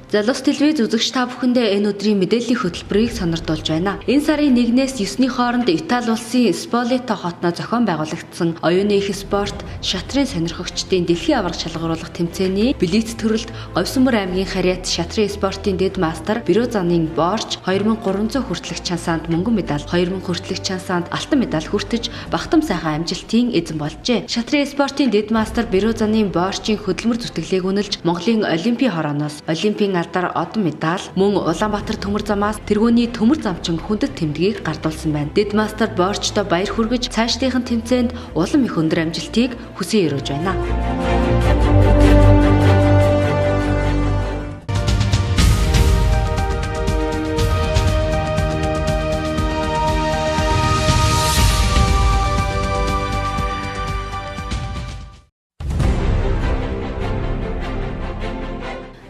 Залуус телевиз үзэгч та бүхэндээ энэ өдрийн мэдээллийн хөтөлбөрийг сонирдуулж байна. Энэ сарын 1-ээс 9-ний хооронд Итали улсын Сполето хотноо зохион байгуулагдсан оюуны их спорт шатрын сонирхогчдын дэлхийн аварга шалгаруулах тэмцээний билет төрөлд Говьсүмбэр аймгийн Харьяат шатрын спортын дэд мастер Берозаны Борч 2300 хүртэлх чансаанд мөнгөн медаль, 2000 хүртэлх чансаанд алтан медаль хүртэж багтам сайхан амжилтын эзэн болжээ. Шатрын спортын дэд мастер Берозаны Борчийн хөдөлмөр зүтгэлийг үнэлж Монголын Олимпийн хорооноос Олимпийн алдар одон медаль, мөн Улаанбаатар төмөр замаас тэргүүний төмөр замчин хүндэт тэмдгийг гардуулсан байна. Дэд мастер Борчтой баяр хүргэж цаашдынхан тэмцээнд улам их өндөр амжилтыг хүсэн өрөөж байна.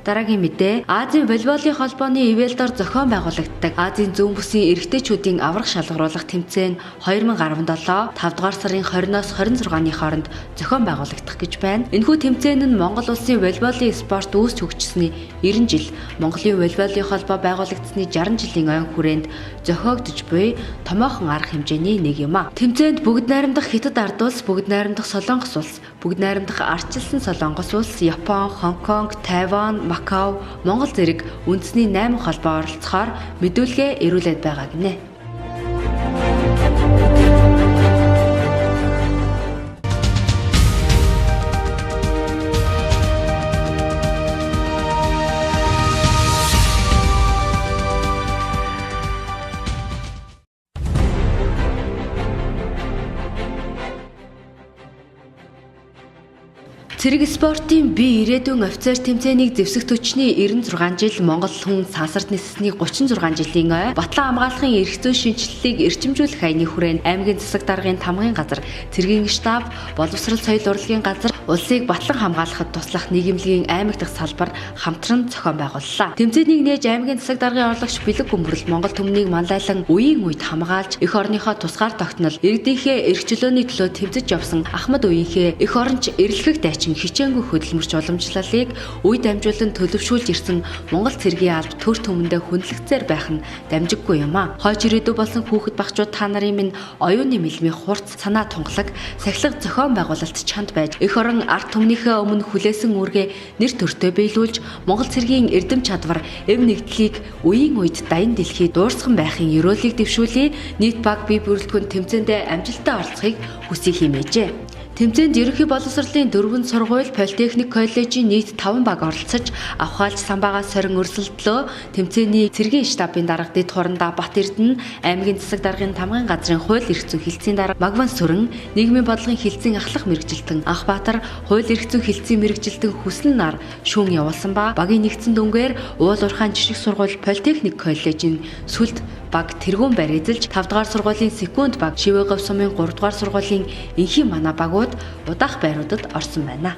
Дараагийн мэдээ Азийн волейболын холбооны ивэлдор зохион байгуулагддаг Азийн зүүн бүсийн эрэгтэйчүүдийн аварга шалгаруулах тэмцээн 2017 5 дугаар сарын 20-оос 26-ны хооронд зохион байгуулагдах гэж байна. Энэхүү тэмцээн нь Монгол улсын волейболын спорт үүсч хөгжсөний 90 жил, Монголын волейболын холбоо байгуулагдсаны 60 жилийн ойн хүрээнд зохиогдож буй томоохон арга хэмжээний нэг юм а. Тэмцээнд бүгд найрамдах Хятад ард улс, бүгд найрамдах Солонгос улс, бүгд найрамдах ардчилсан Солонгос улс, Япон, Хонконг, Тайван, Макао, Монгол зэрэг үндэсний 8 холбоо оролцохоор мэдүүлгээ ирүүлээд байгаа гинэ. Цэрэг спортын бие ирээдүйн офицер тэмцээнийг зэвсэх төчний 96 жил, Монгол хүн сансарт ниссний 36 жилийн ой, Батлан хамгаалахын эрх зүйн шинжилгээг эрчимжүүлэх аяны хүрээнд аймгийн засаг даргын тамгын газар, цэргийн штаб, боловсрол соёл урлагийн газар улсыг батлан хамгаалахад туслах нийгэмлэгийн аймаг дахь салбар хамтран зохион байгууллаа. Тэмцээнийг нээж аймгийн засаг даргын орлогч Бэлэг Гүмбэрл Монгол түмнийг манлайлан үеийн үед хамгаалж эх орныхоо тусгаар тогтнол иргэдийнхээ эрх чөлөөний төлөө тэмцэж явсан Ахмад үеийнхээ эх оронч эрэлхэх дайчин хичээнгүй хөдөлмөрч уламжлалыг үе дамжуулан төлөвшүүлж ирсэн Монгол цэргийн алба төр төмөндөө хүндлэгцээр байх нь дамжиггүй юм а. Хойч ирээдүй болсон хүүхэд багчууд та нарын минь оюуны мэлмийн хурц, санаа тунгалаг, сахилга зохион байгуулалт чанд байж эх орон ард түмнийхээ өмнө хүлээсэн үүргээ нэр төртөө биелүүлж Монгол цэргийн эрдэм чадвар, эв нэгдлийг үеийн үед даян дэлхийд дуурсган байхын ёроолыг дэвшүүлээ. Нийт баг бие бүрэлдэхүүн тэмцээндээ амжилттай оролцохыг хүсье хэмээжээ. Тэмцээнд ерөнхий боловсролын 4 сургууль, политехник коллежийн нийт 5 баг оролцож, авхаалж самбаагаас сорин өрсөлдлөө. Тэмцээний цэргийн штабын дарга дэд хурандаа Бат Эрдэнэ, аймгийн засаг даргын тамгын газрын хууль эрх зүйн хэлтсийн дарга Магван Сүрэн, нийгмийн бодлогын хэлтсийн ахлах мэргэжилтэн Анх Баатар, хууль эрх зүйн хэлтсийн мэргэжилтэн Хүслэн нар шүүн явуулсан ба багийн нэгдсэн дүнгээр Уул Уурхайн жишг сургууль, политехник коллежийн сүлд баг тэргүүн барь эзэлж 5 дугаар сургуулийн секунд баг, Шивэ Говь сумын 3 дугаар сургуулийн Энхий мана багууд удаах байруудад орсон байна.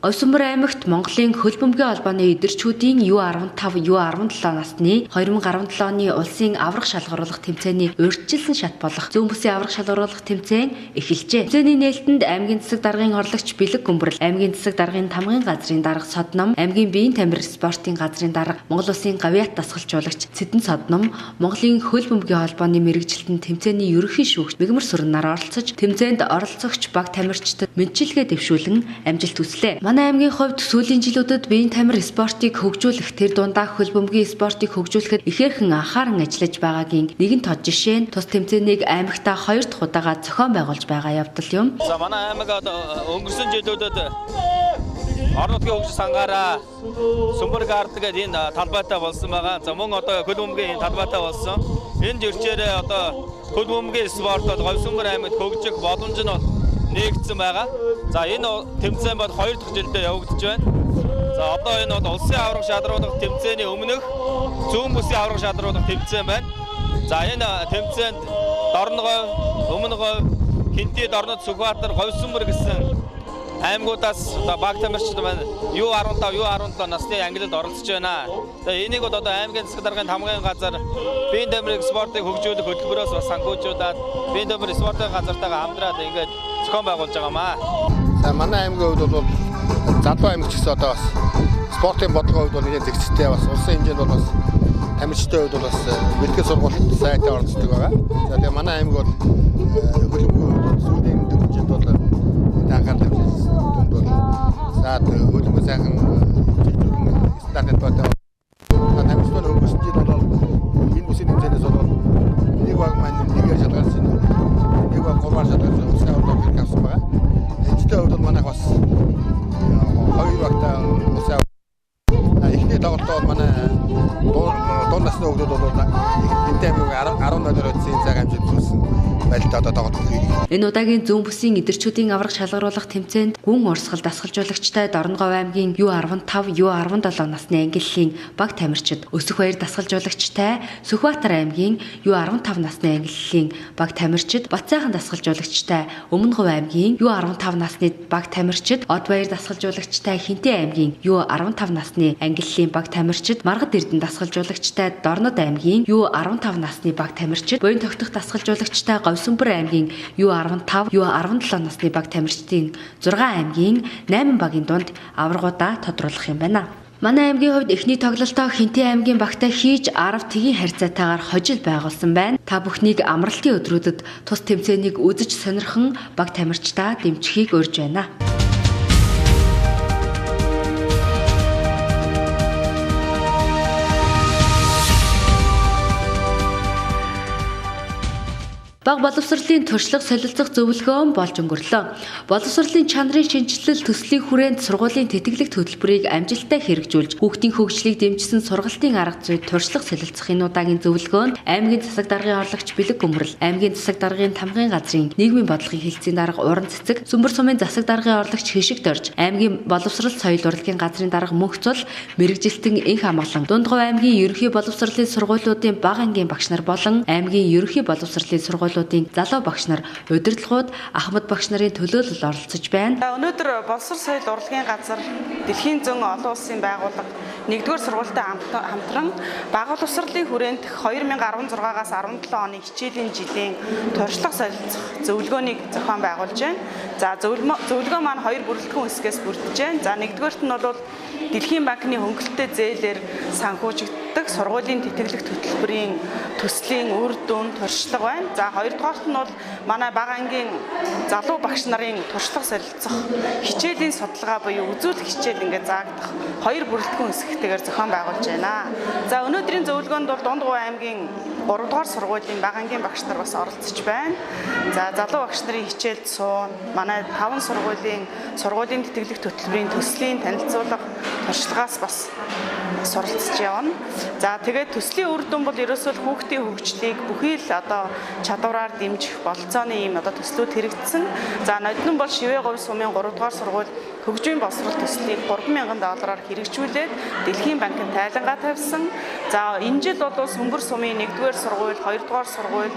Говьсүмбэр аймагт Монголын хөл бөмбөгийн холбооны эдэрчүүдийн U15, U17 насны 2017 оны улсын аварга шалгаруулах тэмцээний урьдчилсан шат болох зүүн бүсийн аварга шалгаруулах тэмцээн эхэлжээ. Тэмцээний нээлтэнд аймгийн засаг даргын орлогч Бэлэг Гүмбэрл, аймгийн засаг даргын тамгын газрын дарга Содном, аймгийн биеийн тамир спортын газрын дарга Монгол улсын Гавьяат дасгалжуулагч Цэдэн Содном, Монголын хөл бөмбөгийн холбооны мэргэжилтэн тэмцээний ерөнхий шүүгч Мэгмар Сүрэн нар оролцож тэмцээнд оролцогч баг тамирчдад мэдчилгээ дэвшүүлэн амжилт хүслээ. Манай аймгийн хувьд сүүлийн жилүүдэд биеийн тамир спортыг хөгжүүлэх, тэр дундаа хөл бөмбөгийн спортыг хөгжүүлэхэд ихээрхэн анхааран ажиллаж байгаагийн нэгэн тод жишээ нь тус тэмцээнийг аймагтаа 2 дахь удаага зохион байгуулж байгаа явдал юм. За манай аймаг өнгөрсөн жилүүдэд орон нутгийн хөгжил сангаараа Сүмбэр гард гэдэг энэ талбайтай болсон байгаа. За мөн одоо хөл бөмбөгийн талбайтай болсон. Энэ жирчээрээ одоо хөл бөмбөгийн спортод Говьсүмбэр аймагт хөгжих боломж нь нэгдсэн байгаа. За энэ тэмцээн бол 2 дахь жилдээ явагдаж байна. За одоо энэ бол улсын аварга шалгаруулах тэмцээний өмнөх зүүн бүсийн аварга шалгаруулах тэмцээн байна. За энэ тэмцээнд Дорноговь, Өмнөговь, Хинтээ, Дорнод, Сүхбаатар, Говьсүмбэр гэсэн аймагуудаас одоо баг тамирчид маань U15, U17 насны ангилалд оролцож байна. Тэгээ энийг бол одоо аймгийн засаг даргын тамгын газар биеийн дамирын спортыг хөгжүүлэх хөтөлбөрөөс бас санхүүжуулаад биеийн дамирын спортын газартайгаа хамтраад ингээд зохион байгуулж байгаамаа. За манай аймгийн хувьд бол залуу аймаг ч гэсэн одоо бас спортын бодлогын хувьд бол нэгэн зэгцтэй бас улсын хэмжээнд бол бас тамирчдын хувьд бол бас бэлтгэл сургуулийн сайтад оролцдог байгаа. За тэгээ манай аймаг бол хөлбөмбөгийн хувьд бол сүүлийн 4 жилд бол анхаарал тавьсан дунд бол за хөлбөмбөгийн сайхан стандарт батаа тамирчдын өнгөрсөн жил бол энэ бүсийн хэмжээс бол нэг баг маань нэг шалгалсан нэг баг гомар шалгалсан улсын авдаг гэх авсан байгаа. Эцтэй хувьд манайх бас хоёр багтаа улсын эхний тоглолтод манай дунд насны хүүхдүүд бол энтэй аймаг 18-оор өдсөн цаг хэмжээнд зүйлсэн байлтаа одоо тоглолт. Энэ удаагийн зүүн бүсийн эдэрчүүдийн аврах шалгаруулах тэмцээнд гүн урсгал дасгалжуулагчтай Дорногов аймгийн U15, U17 насны ангиллын баг тамирчид, Өсөх баяр дасгалжуулагчтай Сүхбаатар аймгийн U15 насны ангиллын баг тамирчид, Батцайхан дасгалжуулагчтай Өмнөговь аймгийн U15 насны баг тамирчид, Од баяр дасгалжуулагчтай Хинтээ аймгийн U15 насны ангиллын баг тамирчид, Маргад Эрдэнэ дасгалжуулагчтай Дорнод аймгийн U15 насны баг тамирчид, Буян тогтох дасгалжуулагчтай Говьсүмбэр аймгийн U15, U17 насны баг тамирчдын 6 аймгийн 8 багийн дунд аваргуудаа тодруулах юм байна. Манай аймгийн хувьд эхний тоглолтоо Хинтээ аймгийн багтай хийж 10 тгийн харьцаатайгаар хожил байгуулсан байна. Та бүхнийг амралтын өдрүүдэд тус тэмцээнийг үзэж сонирхон баг тамирчдаа дэмжихийг урьж байна. Баг боловсролын туршлага солилцох зөвлөгөө болж өнгөрлөө. Боловсролын чанарын шинжилэл төслийн хүрээнд сургуулийн тэтгэлэг хөтөлбөрийг амжилттай хэрэгжүүлж, хүүхдийн хөгжлийг дэмжсэн сургалтын арга зүй туршлага солилцох энэ удаагийн зөвлөгөөнд аймгийн засаг даргын орлогч Бэлэг Гүмрэл, аймгийн засаг даргын тамгын газрын нийгмийн бодлогын хэлтсийн дарга Уран Цэцэг, Сүмбэр сумын засаг даргын орлогч Хишиг Дорж, аймгийн боловсрол соёл урлагийн газрын дарга Мөнхцул, мэрэгжилтэн Энх Амгалан, Дундгов аймгийн ерөнхий боловсролын сургуулиудын бага ангийн багш нар болон аймгийн ерөнхий боловсролын сургуулиудын залуу багш нар, удирдлагууд, Ахмад багш нарын төлөөлөл оролцож байна. Өнөөдөр боловсрол соёл урлагийн газар дэлхийн зүүн олон улсын байгууллага 1-р сургуультай хамтран бага боловсролын хүрээнд 2016-аас 17 оны хичээлийн жилийн туршлага солилцох зөвлөгөөнийг зохион байгуулж байна. За зөвлөгөө маань 2 бүрэлдэхүүн хэсгээс бүрдэж байна. За 1-р нь бол Дэлхийн банкны хөнгөлөлттэй зээлээр санхүүжигддэг сургуулийн тэтгэлэг хөтөлбөрийн төслийн үр дүн туршлага байна. За 2-дугаарт нь бол манай бага ангийн залуу багш нарын туршлага солилцох хичээлийн судалгаа буюу үзүүлэх хичээл ингээд заагдах 2 бүрэлдэхүүн хэсэгтэйгээр зохион байгуулж байна. За өнөөдрийн зөвлөгөөнд бол Дундгов аймгийн 3-дугаар сургуулийн бага ангийн багш нар бас оролцож байна. За залуу багш нарын хичээлд суун манай 5 сургуулийн тэтгэлэг хөтөлбөрийн төслийн танилцуулга туршлагаас бас суралцж явна. За тэгээд төслийн үр дүн бол ерөөсөө хүүхдийн хөгжлийг бүхий л одоо чадвараар дэмжих болцооны ийм одоо төслүүд хэрэгжсэн. За нодон бол Шивээ говь сумын 3-дугаар сургууль хөгжмийн боловсрол төслийг $3,000-аар хэрэгжүүлээд Дэлхийн банкнд тайлангаа тавьсан. За энэ жил бол Сүмбэр сумын 1-р сургууль, 2-дугаар сургууль,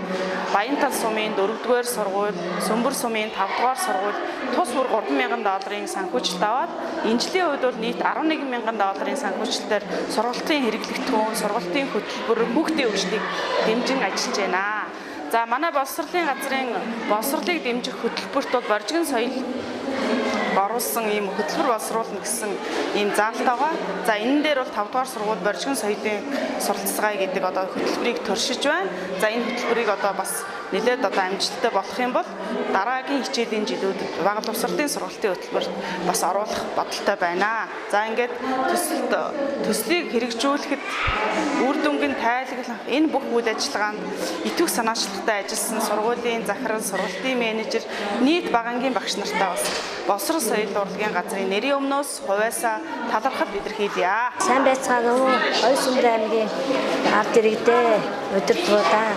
Баянтал сумын 4-р сургууль, Сүмбэр сумын 5-дугаар сургууль тус бүр $3,000-ын санхүүжилт аваад энэ жилийн үед бол нийт $11,000-ын санхүүжилтээр сургалтын хэрэглэгдэхүүн, сургалтын хөтөлбөр, хүүхдийн хөгжлийг дэмжин ажиллаж байна. За манай боловсролын газрын боловсролыг дэмжих хөтөлбөрт бол боржгон соёл оруулсан ийм хөтөлбөр боловсруулна гэсэн ийм заалт байгаа. За энэ дээр бол 5 дугаар сургууль боржгон соёлын суралцгай гэдэг одоо хөтөлбөрийг туршиж байна. За энэ хөтөлбөрийг одоо бас нэлээд одоо амжилттай болох юм бол дараагийн хичээлийн жилүүдэд бага боловсролын сургалтын хөтөлбөрт бас оруулах бодолтой байна. За ингээд төслийг хэрэгжүүлэхэд үр дүнгийн тайлаглах энэ бүх үйл ажиллагаанд итвэх санаачлагтай ажилласан сургуулийн захирал, сургалтын менежер, нийт бага ангийн багш нартай бас боловсрол соёл урлагийн газрын нэрийн өмнөөс хувьяасаа талархал илэрхийлье. Сайн байцгаана уу? Говьсүмбэр аймгийн ард иргэдээ удирдлагуудаа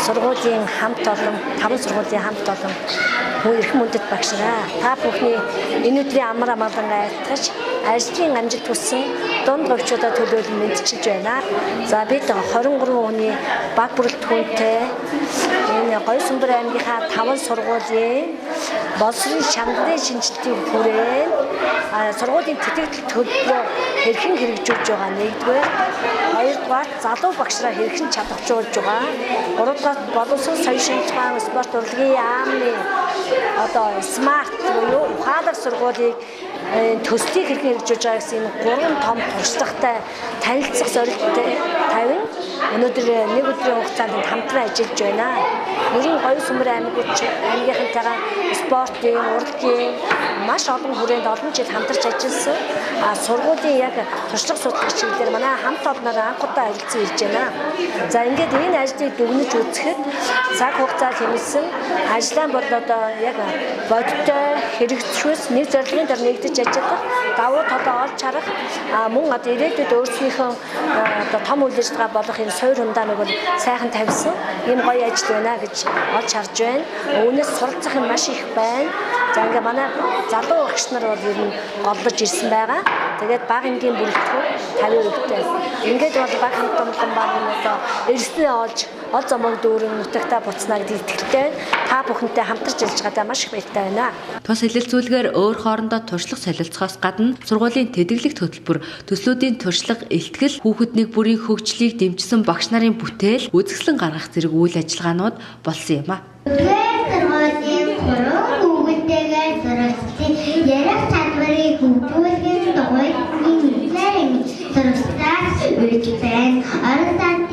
сургуулийн хамт олон 5 сургуулийн хамт олон эрхэм үндэт багшраа та бүхний энэ өдрийн амар амгалан айлтгаж ажлын амжилт хүссэн дунд говьчуудаа төлөөлөн мэдчилж байна. За бид 23 хүний баг бүрэлдэхүүнтэй энэ Говьсүмбэр аймгийнхаа 5 сургуулийн боловсрын шангарын шинжилтийн хүрээнд сургуулийн тэтгэл төлбөрөөр хэрхэн хэрэгжүүлж байгаа нэгдүгээр, хоёрдугаар залуу багшраа хэрхэн чадваржуулж байгаа, гуравдугаар боловсрон соёлын шинжилгээ спорт урлагийн яамны смарт буюу ухаалаг сургуулийг төслийг хэрхэн хэрэгжүүлж байгаа гэсэн энэ гурван том туршлагатай танилцах зорилттой тавин өнөөдөр нэг өдрийн хугацаанд хамтран ажиллаж байна. Ерөн Говь Сүмбэр аймгийнхантайгаа спортын, урлагийн маш олон хүрээнд олон жил хамтарч ажилласан. Сургуулийн яг туршлага судлах чиглэлээр манай хамт олноор анх удаа харилцан ирж байна. За ингээд энэ ажлыг дүгнэж үзэхэд цаг хугацаа хэмнэсэн ажлаа бол одоо яг бодиттой хэрэгжүүлж нэг зорилгын дээр нэгдэж ажиллах, давуу талаа олж харах, мөн одоо ирээдүйд өөрсдийнхөө одоо том үйл ажиллагаа болох энэ суур хундааныг бол сайхан тавьсан ийм гоё ажил байна гэж олж харж байна. Үүнээс суралцах юм маш их байна. За ингээ манай залуу багш нар бол ер нь голдож ирсэн байгаа. Тэгээд бага энгийн бүрэлдэхүүн 50%-тэй. Ингээд бол бага хамт томлон баг нь одоо эрсдэл олж ол замаг дүүрэн нутагтаа буцнаа гэдэг итгэлтэй та бүхэнтэй хамтарч ажиллаж байгаадаа маш их баяртай байна. Тус хэлэлцүүлгээр өөр хоорондоо туршлага солилцохоос гадна сургуулийн тэдэглэх хөтөлбөр, төслүүдийн туршлага, илтгэл, хүүхэд нэг бүрийн хөгжлийг дэмжсэн багш нарын бүтээл, үзэсгэлэн гаргах зэрэг үйл ажиллагаанууд болсон юм а. Сургуулийн гурван хүүхэдтэйгээр суралцсан ярих чадварыг хөгжүүлэх дугуйн нэлээд сурагчдаас үрж байна. Орон